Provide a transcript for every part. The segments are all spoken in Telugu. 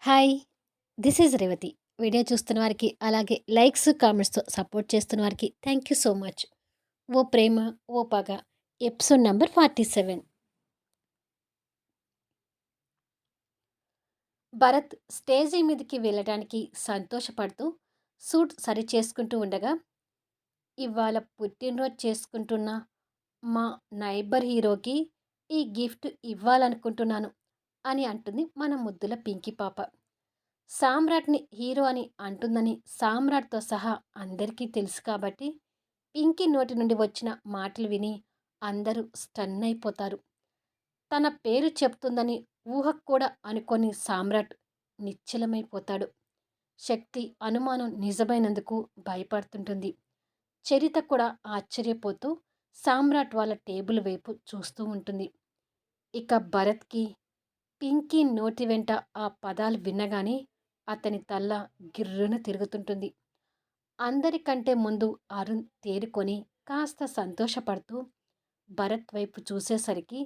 Hi! This is Revathi. Video చూస్తున్న వారికి, అలాగే లైక్స్, కామెంట్స్‌తో సపోర్ట్ చేస్తున్న వారికి థ్యాంక్ యూ సో మచ్. 'ఓ ప్రేమ ఓ పగ' ఎపిసోడ్ నంబర్ 47. భరత్ స్టేజి మీదకి వెళ్ళడానికి సంతోషపడుతూ సూట్ సరిచేసుకుంటూ ఉండగా, ఇవాళ పుట్టినరోజు చేసుకుంటున్న మా నైబర్ హీరోకి ఈ గిఫ్ట్ ఇవ్వాలనుకుంటున్నాను అని అంటుంది మన ముద్దుల పింకీ పాప. సామ్రాట్‌ని హీరో అని అంటుందని సామ్రాట్‌తో సహా అందరికీ తెలుసు కాబట్టి, పింకీ నోటి నుండి వచ్చిన మాటలు విని అందరూ స్టన్ అయిపోతారు. తన పేరు చెప్తుందని ఊహకు కూడా అనుకోని సామ్రాట్ నిశ్చలమైపోతాడు. శక్తి అనుమానం నిజమైనందుకు భయపడుతుంటుంది. చరిత కూడా ఆశ్చర్యపోతూ సామ్రాట్ వాళ్ళ టేబుల్ వైపు చూస్తూ ఉంటుంది. ఇక భరత్‌కి పింకీ నోటి వెంట ఆ పదాలు వినగానే అతని తల గిర్రున తిరుగుతుంటుంది. అందరికంటే ముందు అరుణ్ తేరుకొని కాస్త సంతోషపడుతూ భరత్ వైపు చూసేసరికి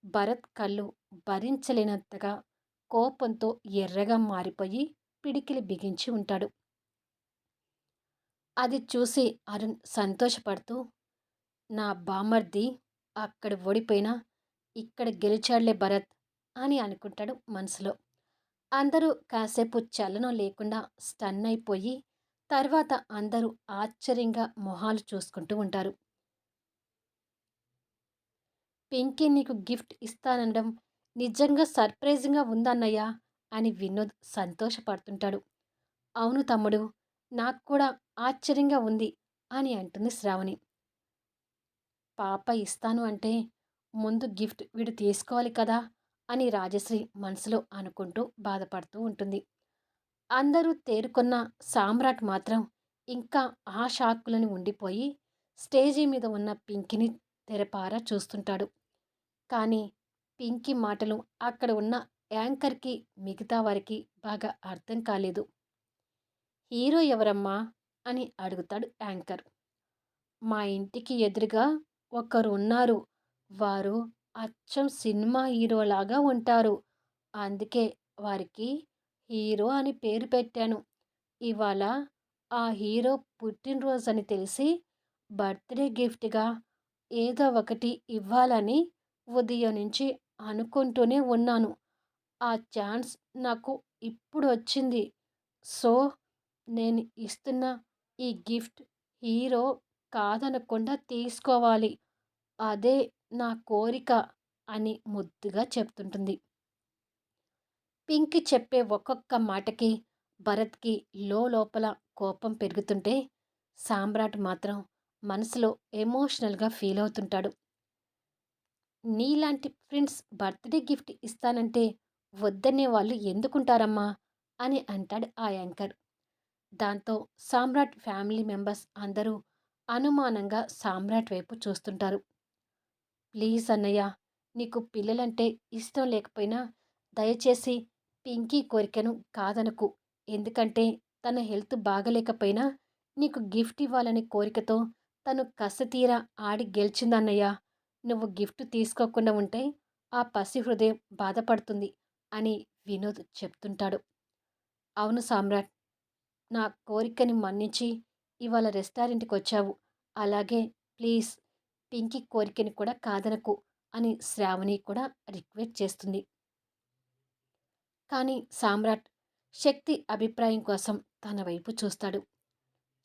భరత్ కళ్ళు భరించలేనంతగా కోపంతో ఎర్రగా మారిపోయి పిడికిలి బిగించి ఉంటాడు. అది చూసి అరుణ్ సంతోషపడుతూ, నా బామర్ది అక్కడ ఓడిపోయినా ఇక్కడ గెలిచాడులే భరత్ అని అనుకుంటాడు మనసులో. అందరూ కాసేపు చలనం లేకుండా స్టన్ అయిపోయి, తర్వాత అందరూ ఆశ్చర్యంగా మొహాలు చూసుకుంటూ ఉంటారు. పింకీ నీకు గిఫ్ట్ ఇస్తాననడం నిజంగా సర్ప్రైజింగ్‌గా ఉందన్నయ్య అని వినోద్ సంతోషపడుతుంటాడు. అవును తమ్ముడు, నాకు కూడా ఆశ్చర్యంగా ఉంది అని అంటుంది శ్రావణి. పాప ఇస్తాను అంటే ముందు గిఫ్ట్ వీడు తీసుకోవాలి కదా అని రాజశ్రీ మనసులో అనుకుంటూ బాధపడుతూ ఉంటుంది. అందరూ తేరుకున్న సామ్రాట్ మాత్రం ఇంకా ఆ షాక్‌లోని ఉండిపోయి స్టేజి మీద ఉన్న పింకీని తెరపారా చూస్తుంటాడు. కానీ పింకీ మాటలు అక్కడ ఉన్న యాంకర్‌కి, మిగతా వారికి బాగా అర్థం కాలేదు. హీరో ఎవరమ్మా అని అడుగుతాడు యాంకర్. మా ఇంటికి ఎదురుగా ఒకరు ఉన్నారు. వారు అచ్చం సినిమా హీరోలాగా ఉంటారు. అందుకే వారికి హీరో అని పేరు పెట్టాను. ఇవాళ ఆ హీరో పుట్టినరోజని తెలిసి బర్త్‌డే గిఫ్ట్‌గా ఏదో ఒకటి ఇవ్వాలని ఉదయం నుంచి అనుకుంటూనే ఉన్నాను. ఆ ఛాన్స్ నాకు ఇప్పుడొచ్చింది. సో, నేను ఇస్తున్న ఈ గిఫ్ట్ హీరో కాదనకుండా తీసుకోవాలి. అదే నా కోరిక అని ముద్దుగా చెప్తుంటుంది. పింకీ చెప్పే ఒక్కొక్క మాటకి భరత్‌కి లోపల కోపం పెరుగుతుంటే, సామ్రాట్ మాత్రం మనసులో ఎమోషనల్‌గా ఫీల్ అవుతుంటాడు. నీలాంటి ఫ్రెండ్స్ బర్త్‌డే గిఫ్ట్ ఇస్తానంటే వద్దనే వాళ్ళు ఎందుకుంటారమ్మా అని అంటాడు ఆ యాంకర్. దాంతో సామ్రాట్ ఫ్యామిలీ మెంబర్స్ అందరూ అనుమానంగా సామ్రాట్ వైపు చూస్తుంటారు. ప్లీజ్ అన్నయ్య, నీకు పిల్లలంటే ఇష్టం లేకపోయినా దయచేసి పింకీ కోరికను కాదనకు. ఎందుకంటే తన హెల్త్ బాగలేకపోయినా నీకు గిఫ్ట్ ఇవ్వాలనే కోరికతో తను కసితీరా ఆడి గెలిచిందన్నయ్య. నువ్వు గిఫ్ట్ తీసుకోకుండా ఉంటే ఆ పసి హృదయం బాధపడుతుంది అని వినోద్ చెప్తుంటాడు. అవును సామ్రాట్, నా కోరికని మన్నించి ఇవాళ రెస్టారెంట్‌కొచ్చావు. అలాగే ప్లీజ్ పింకీ కోరికని కూడా కాదనకు అని శ్రావణి కూడా రిక్వెస్ట్ చేస్తుంది. కానీ సామ్రాట్ శక్తి అభిప్రాయం కోసం తన వైపు చూస్తాడు.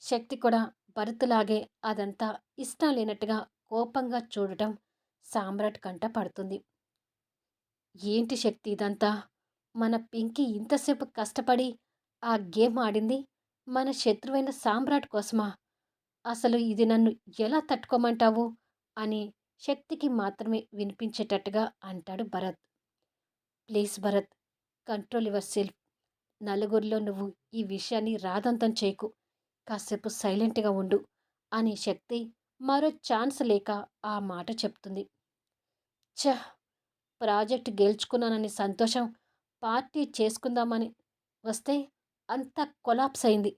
శక్తి కూడా భరత్‌లాగే అదంతా ఇష్టం లేనట్టుగా కోపంగా చూడటం సామ్రాట్ కంట పడుతుంది. ఏంటి శక్తి ఇదంతా? మన పింకీ ఇంతసేపు కష్టపడి ఆ గేమ్ ఆడింది మన శత్రువైన సామ్రాట్ కోసమా? అసలు ఇది నన్ను ఎలా తట్టుకోమంటావు? అని శక్తికి మాత్రమే వినిపించేటట్టుగా అంటాడు Bharat. Please Bharat, control your self. నలుగురిలో నువ్వు ఈ విషయాన్ని రాదంతం చేయకు. కాసేపు సైలెంట్‌గా ఉండు అని శక్తి మరో ఛాన్స్ లేక ఆ మాట చెప్తుంది. ఛ! ప్రాజెక్ట్ గెలుచుకున్నానని సంతోషం పార్టీ చేసుకుందామని వస్తే అంతా కొలాప్స్ అయింది.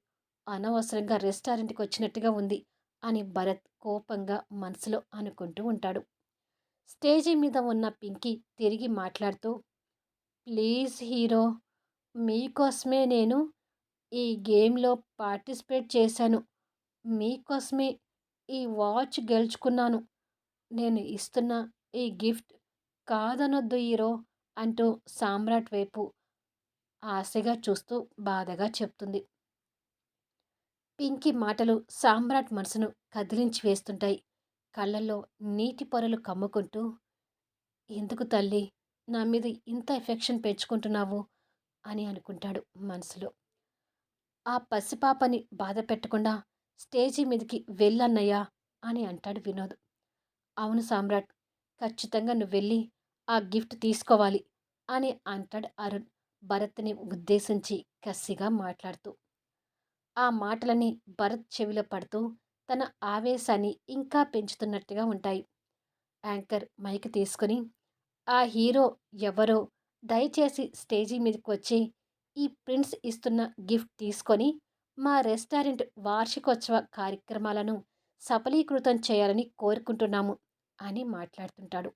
అనవసరంగా రెస్టారెంట్‌కి వచ్చినట్టుగా ఉంది అని భరత్ కోపంగా మనసులో అనుకుంటూ ఉంటాడు. స్టేజి మీద ఉన్న పింకీ తిరిగి మాట్లాడుతూ, ప్లీజ్ హీరో, మీకోసమే నేను ఈ గేమ్‌లో పార్టిసిపేట్ చేశాను. మీకోసమే ఈ వాచ్ గెలుచుకున్నాను. నేను ఇస్తున్న ఈ గిఫ్ట్ కాదనొద్దు హీరో అంటూ సామ్రాట్ వైపు ఆశగా చూస్తూ బాధగా చెప్తుంది. పింకీ మాటలు సామ్రాట్ మనసును కదిలించి వేస్తుంటాయి. కళ్ళల్లో నీటి పొరలు కమ్ముకుంటూ, ఎందుకు తల్లి నా మీద ఇంత ఎఫెక్షన్ పెంచుకుంటున్నావు అని అనుకుంటాడు మనసులో. ఆ పసిపాపని బాధ పెట్టకుండా స్టేజి మీదకి వెళ్ళన్నయ్యా అని అంటాడు వినోద్. అవును సామ్రాట్, ఖచ్చితంగా నువ్వెళ్ళి ఆ గిఫ్ట్ తీసుకోవాలి అని అంటాడు అరుణ్ భరత్ని ఉద్దేశించి కసిగా మాట్లాడుతూ. ఆ మాటలని భరత్ చెవిలో పడుతూ తన ఆవేశాన్ని ఇంకా పెంచుతున్నట్టుగా ఉంటాయి. యాంకర్ మైక్ తీసుకుని, ఆ హీరో ఎవరో దయచేసి స్టేజీ మీదకి వచ్చి ఈ ప్రిన్స్ ఇస్తున్న గిఫ్ట్ తీసుకొని మా రెస్టారెంట్ వార్షికోత్సవ కార్యక్రమాలను సఫలీకృతం చేయాలని కోరుకుంటున్నాము అని మాట్లాడుతుంటాడు.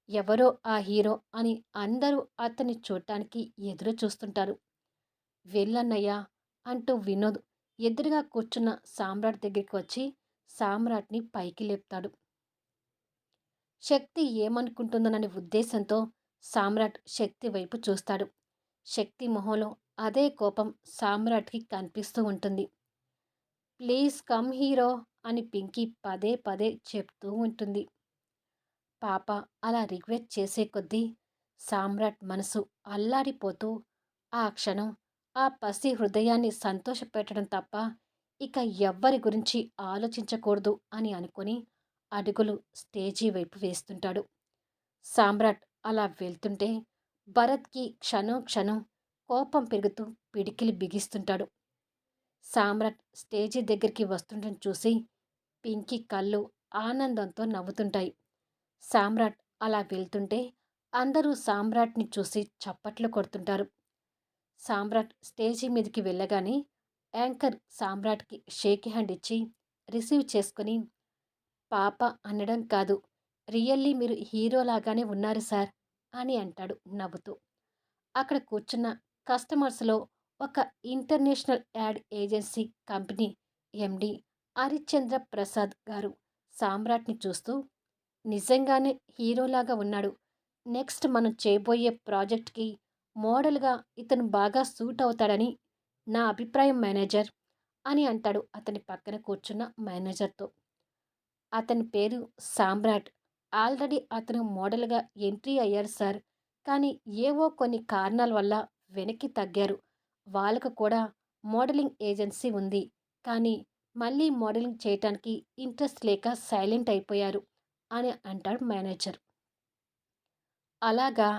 ఎవరో ఆ హీరో అని అందరూ అతన్ని చూడటానికి ఎదురు చూస్తుంటారు. వెళ్ళన్నయ్యా అంటూ వినోద్ ఎదురుగా కూర్చున్న సామ్రాట్ దగ్గరికి వచ్చి సామ్రాట్ని పైకి లేపుతాడు. శక్తి ఏమనుకుంటుందోననే ఉద్దేశంతో సామ్రాట్ శక్తి వైపు చూస్తాడు. శక్తి మొహంలో అదే కోపం సామ్రాట్కి కనిపిస్తూ ఉంటుంది. ప్లీజ్ కమ్ హీరో అని పింకీ పదే పదే చెప్తూ ఉంటుంది. పాప అలా రిక్వెస్ట్ చేసే కొద్దీ సామ్రాట్ మనసు అల్లాడిపోతూ ఆ క్షణం ఆ పసి హృదయాన్ని సంతోషపెట్టడం తప్ప ఇక ఎవ్వరి గురించి ఆలోచించకూడదు అని అనుకుని అడుగులు స్టేజీ వైపు వేస్తుంటాడు. సామ్రాట్ అలా వెళ్తుంటే భరత్కి క్షణం క్షణం కోపం పెరుగుతూ పిడికిలి బిగిస్తుంటాడు. సామ్రాట్ స్టేజీ దగ్గరికి వస్తుండడం చూసి పింకీ కళ్ళు ఆనందంతో నవ్వుతుంటాయి. సామ్రాట్ అలా వెళ్తుంటే అందరూ సామ్రాట్ని చూసి చప్పట్లు కొడుతుంటారు. సామ్రాట్ స్టేజీ మీదకి వెళ్ళగానే యాంకర్ సామ్రాట్కి షేక్ హ్యాండ్ ఇచ్చి రిసీవ్ చేసుకుని, పాప అనడం కాదు, రియల్లీ మీరు హీరోలాగానే ఉన్నారు సార్ అని అంటాడు నవ్వుతూ. అక్కడ కూర్చున్న కస్టమర్స్లో ఒక international ad agency company MD Harishchandra Prasad గారు సామ్రాట్ని చూస్తూ, నిజంగానే హీరోలాగా ఉన్నాడు. నెక్స్ట్ మనం చేయబోయే ప్రాజెక్ట్కి మోడల్గా ఇతను బాగా సూట్ అవుతాడని నా అభిప్రాయం మేనేజర్ అని అంటాడు అతని పక్కన కూర్చున్న మేనేజర్తో. అతని పేరు సామ్రాట్. ఆల్రెడీ అతను మోడల్గా ఎంట్రీ అయ్యారు సార్. కానీ ఏవో కొన్ని కారణాల వల్ల వెనక్కి తగ్గారు. వాళ్ళకు కూడా మోడలింగ్ ఏజెన్సీ ఉంది. కానీ మళ్ళీ మోడలింగ్ చేయటానికి ఇంట్రెస్ట్ లేక సైలెంట్ అయిపోయారు అని అంటాడు మేనేజర్. అలాగా,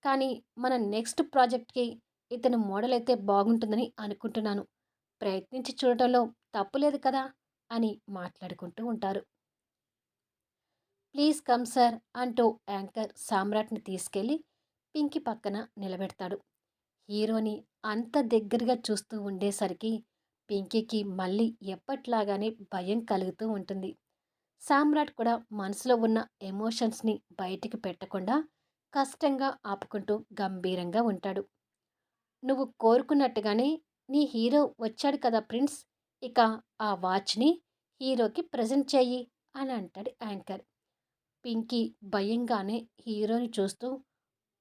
కానీ మన నెక్స్ట్ ప్రాజెక్ట్కి ఇతను మోడల్ అయితే బాగుంటుందని అనుకుంటున్నాను. ప్రయత్నించి చూడటంలో తప్పులేదు కదా అని మాట్లాడుకుంటూ ఉంటారు. ప్లీజ్ కమ్ సార్ అంటూ యాంకర్ సామ్రాట్ని తీసుకెళ్లి పింకీ పక్కన నిలబెడతాడు. హీరోని అంత దగ్గరగా చూస్తూ ఉండేసరికి పింకీకి మళ్ళీ ఎప్పట్లాగానే భయం కలుగుతూ ఉంటుంది. సామ్రాట్ కూడా మనసులో ఉన్న ఎమోషన్స్ని బయటికి పెట్టకుండా కష్టంగా ఆపుకుంటూ గంభీరంగా ఉంటాడు. నువ్వు కోరుకున్నట్టుగానే నీ హీరో వచ్చాడు కదా ప్రిన్స్, ఇక ఆ వాచ్ని హీరోకి ప్రజెంట్ చెయ్యి అని అంటాడు యాంకర్. పింకీ భయంగానే హీరోని చూస్తూ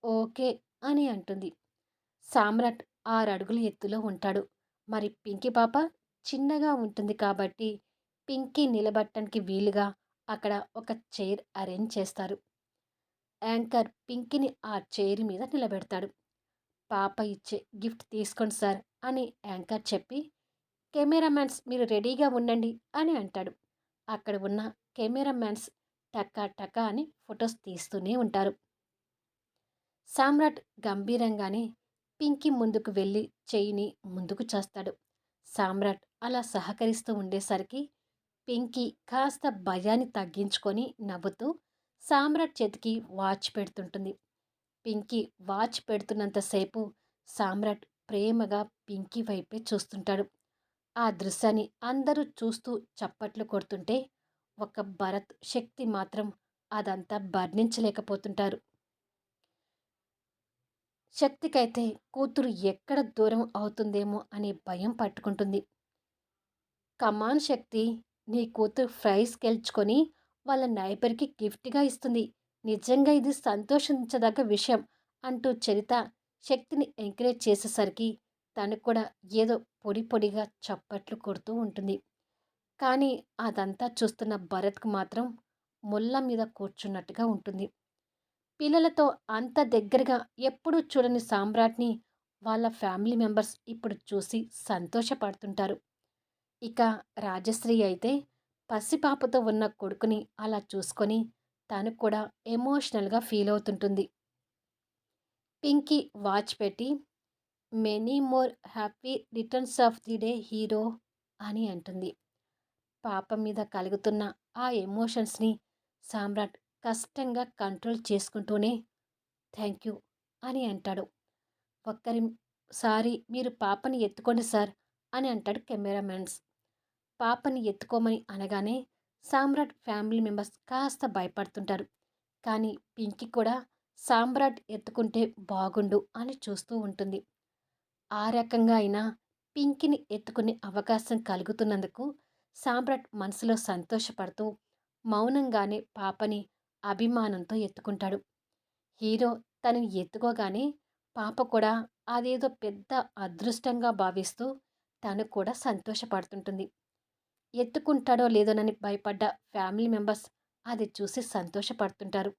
ఓకే అని అంటుంది. సామ్రాట్ 6 అడుగుల ఎత్తులో ఉంటాడు. మరి పింకీ పాప చిన్నగా ఉంటుంది కాబట్టి పింకీ నిలబడటానికి వీలుగా అక్కడ ఒక చైర్ అరేంజ్ చేస్తారు. యాంకర్ పింకీని ఆ చైర్ మీద నిలబెడతాడు. పాప ఇచ్చే గిఫ్ట్ తీసుకోండి సార్ అని యాంకర్ చెప్పి, కెమెరామ్యాన్స్ మీరు రెడీగా ఉండండి అని అంటాడు. అక్కడ ఉన్న కెమెరామ్యాన్స్ టకా టకా అని ఫొటోస్ తీస్తూనే ఉంటారు. సామ్రాట్ గంభీరంగానే పింకీ ముందుకు వెళ్ళి చెయ్యిని ముందుకు చేస్తాడు. సామ్రాట్ అలా సహకరిస్తూ ఉండేసరికి పింకీ కాస్త భయాన్ని తగ్గించుకొని నవ్వుతూ సామ్రాట్ చేతికి వాచ్ పెడుతుంటుంది. పింకీ వాచ్ పెడుతున్నంతసేపు సామ్రాట్ ప్రేమగా పింకీ వైపే చూస్తుంటాడు. ఆ దృశ్యాన్ని అందరూ చూస్తూ చప్పట్లు కొడుతుంటే ఒక భరత్, శక్తి మాత్రం అదంతా భర్ణించలేకపోతుంటారు. శక్తికైతే కూతురు ఎక్కడ దూరం అవుతుందేమో అనే భయం పట్టుకుంటుంది. కమాన్ శక్తి, నీ కూతురు ప్రైజ్ గెలుచుకొని వాళ్ళ నైబర్‌కి గిఫ్ట్‌గా ఇస్తుంది. నిజంగా ఇది సంతోషించదగ్గ విషయం అంటూ చరిత శక్తిని ఎంకరేజ్ చేసేసరికి తను కూడా ఏదో పొడి పొడిగా చప్పట్లు కొడుతూ ఉంటుంది. కానీ అదంతా చూస్తున్న భరత్‌కు మాత్రం ముల్ల మీద కూర్చున్నట్టుగా ఉంటుంది. పిల్లలతో అంత దగ్గరగా ఎప్పుడూ చూడని సామ్రాట్‌ని వాళ్ళ ఫ్యామిలీ మెంబర్స్ ఇప్పుడు చూసి సంతోషపడుతుంటారు. ఇక రాజశ్రీ అయితే పసిపాపతో ఉన్న కొడుకుని అలా చూసుకొని తను కూడా ఎమోషనల్‌గా ఫీల్ అవుతుంటుంది. పింకీ వాచ్ పెట్టి many more happy returns of the day hero అని అంటుంది. పాప మీద కలుగుతున్న ఆ ఎమోషన్స్‌ని సామ్రాట్ కష్టంగా కంట్రోల్ చేసుకుంటూనే థ్యాంక్ యూ అని అంటాడు. ఒక్కరిసారి మీరు పాపని ఎత్తుకోండి సార్ అని అంటాడు కెమెరామెన్స్. పాపని ఎత్తుకోమని అనగానే సామ్రాట్ ఫ్యామిలీ మెంబర్స్ కాస్త భయపడుతుంటారు. కానీ పింకీ కూడా సామ్రాట్ ఎత్తుకుంటే బాగుండు అని చూస్తూ ఉంటుంది. ఆ రకంగా అయినా పింకీని ఎత్తుకునే అవకాశం కలుగుతున్నందుకు సామ్రాట్ మనసులో సంతోషపడుతూ మౌనంగానే పాపని అభిమానంతో ఎత్తుకుంటాడు. హీరో తనని ఎత్తుకోగానే పాప కూడా అదేదో పెద్ద అదృష్టంగా భావిస్తూ తను కూడా సంతోషపడుతుంటుంది. ఎత్తుకుంటాడో లేదోనని భయపడ్డ ఫ్యామిలీ మెంబర్స్ అది చూసి సంతోషపడుతుంటారు.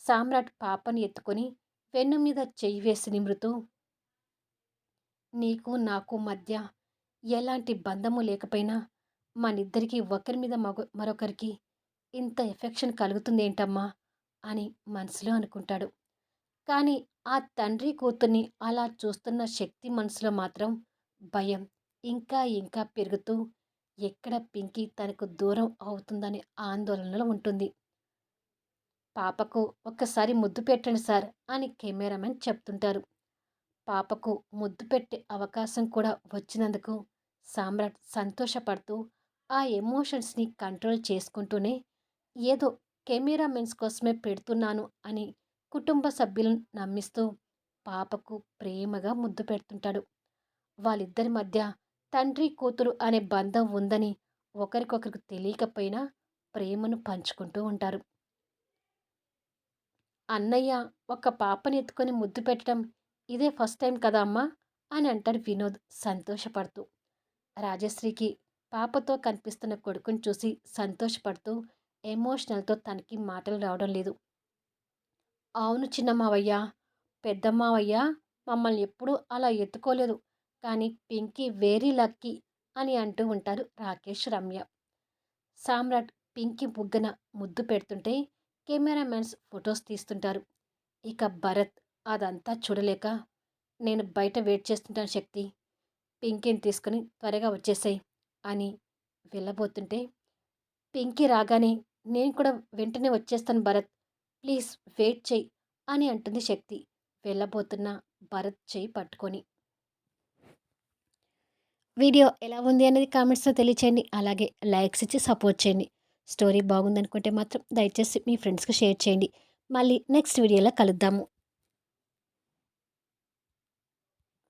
సామ్రాట్ పాపని ఎత్తుకొని వెన్ను మీద చెయ్యి వేసి నిమృతూ, నీకు నాకు మధ్య ఎలాంటి బంధము లేకపోయినా మనిద్దరికీ ఒకరి మీద మరొకరికి ఇంత ఎఫెక్షన్ కలుగుతుందేంటమ్మా అని మనసులో అనుకుంటాడు. కానీ ఆ తండ్రి కూతుర్ని అలా చూస్తున్న శక్తి మనసులో మాత్రం భయం ఇంకా ఇంకా పెరుగుతూ ఎక్కడ పింకీ తనకు దూరం అవుతుందనే ఆందోళనలో ఉంటుంది. పాపకు ఒక్కసారి ముద్దు పెట్టండి సార్ అని కెమెరామెన్ చెప్తుంటారు. పాపకు ముద్దు పెట్టే అవకాశం కూడా వచ్చినందుకు సామ్రాట్ సంతోషపడుతూ ఆ ఎమోషన్స్ని కంట్రోల్ చేసుకుంటూనే ఏదో కెమెరామెన్స్ కోసమే పెడుతున్నాను అని కుటుంబ సభ్యులను నమ్మిస్తూ పాపకు ప్రేమగా ముద్దు పెడుతుంటాడు. వాళ్ళిద్దరి మధ్య తండ్రి కూతురు అనే బంధం ఉందని ఒకరికొకరికి తెలియకపోయినా ప్రేమను పంచుకుంటూ ఉంటారు. అన్నయ్య ఒక పాపని ఎత్తుకొని ముద్దు పెట్టడం ఇదే ఫస్ట్ టైం కదా అమ్మా అని అంటాడు వినోద్ సంతోషపడుతూ. రాజశ్రీకి పాపతో కనిపిస్తున్న కొడుకుని చూసి సంతోషపడుతూ ఎమోషనల్తో తనకి మాటలు రావడం లేదు. అవును చిన్న మావయ్య, పెద్ద మావయ్య మమ్మల్ని ఎప్పుడూ అలా ఎత్తుకోలేదు. కానీ పింకీ వెరీ లక్కీ అని అంటూ ఉంటారు రాకేష్, రమ్య. సామ్రాట్ పింకీ బుగ్గన ముద్దు పెడుతుంటే కెమెరామెన్స్ ఫొటోస్ తీస్తుంటారు. ఇక భరత్ అదంతా చూడలేక, నేను బయట వెయిట్ చేస్తుంటాను శక్తి, పింకీని తీసుకుని త్వరగా వచ్చేసాయి అని వెళ్ళబోతుంటే, పింకీ రాగానే నేను కూడా వెంటనే వచ్చేస్తాను భరత్, ప్లీజ్ వెయిట్ చెయ్యి అని అంటుంది శక్తి వెళ్ళబోతున్న భరత్ చెయ్యి పట్టుకొని. వీడియో ఎలా ఉంది అనేది కామెంట్స్లో తెలియచేయండి. అలాగే లైక్స్ ఇచ్చి సపోర్ట్ చేయండి. స్టోరీ బాగుందనుకుంటే మాత్రం దయచేసి మీ ఫ్రెండ్స్కి షేర్ చేయండి. మళ్ళీ నెక్స్ట్ వీడియోలో కలుద్దాము.